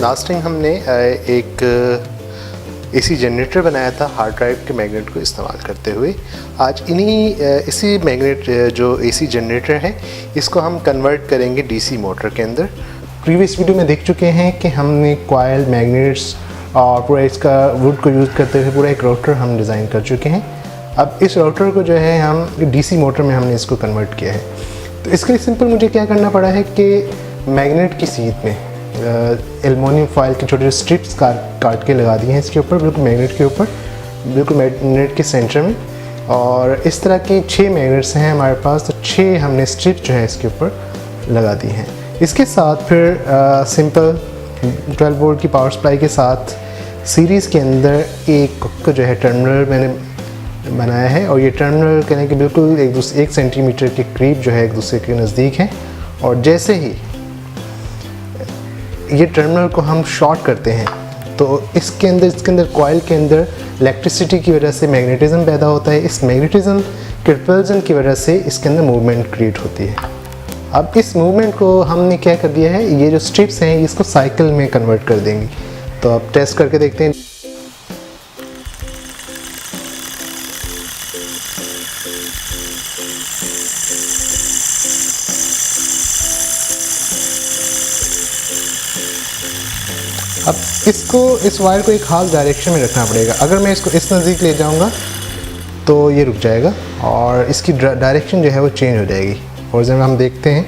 Last time हमने एक AC generator बनाया था हार्ड ड्राइव के मैग्नेट को इस्तेमाल करते हुए। आज इसी मैग्नेट जो एसी जनरेटर है इसको हम कन्वर्ट करेंगे डीसी मोटर के अंदर। प्रीवियस वीडियो में देख चुके हैं कि हमने कॉयल, मैग्नेट्स और पूरा इसका वुड को यूज़ करते हुए पूरा एक राउटर हम डिज़ाइन कर चुके हैं। अब इस राउटर को जो है हम डीसी मोटर में हमने इसको कन्वर्ट किया है। तो इसके लिए सिंपल मुझे क्या करना पड़ा है कि मैग्नेट की सीट में एल्युमिनियम फॉयल के छोटे स्ट्रिप्स काट के लगा दिए हैं इसके ऊपर, बिल्कुल मैग्नेट के ऊपर, बिल्कुल मैग्नेट के सेंटर में। और इस तरह की 6 मैग्नेट्स हैं हमारे पास, तो 6 हमने स्ट्रिप्स जो है इसके ऊपर लगा दी हैं। इसके साथ फिर सिंपल 12 वोल्ट की पावर सप्लाई के साथ सीरीज़ के अंदर एक जो है टर्मिनल मैंने बनाया है, और ये टर्मिनल कहने के बिल्कुल 1 सेंटीमीटर के करीब जो है एक दूसरे के नज़दीक है। और जैसे ही ये टर्मिनल को हम शॉर्ट करते हैं तो इसके अंदर कॉइल के अंदर इलेक्ट्रिसिटी की वजह से मैग्नेटिज्म पैदा होता है। इस मैग्नेटिज्म के रिपल्जन की वजह से इसके अंदर मूवमेंट क्रिएट होती है। अब इस मूवमेंट को हमने क्या कर दिया है, ये जो स्ट्रिप्स हैं इसको साइकिल में कन्वर्ट कर देंगे। तो अब टेस्ट करके देखते हैं। अब इस वायर को एक खास डायरेक्शन में रखना पड़ेगा। अगर मैं इसको इस नज़दीक ले जाऊंगा तो ये रुक जाएगा और इसकी डायरेक्शन जो है वो चेंज हो जाएगी। फॉर एग्जाम्पल हम देखते हैं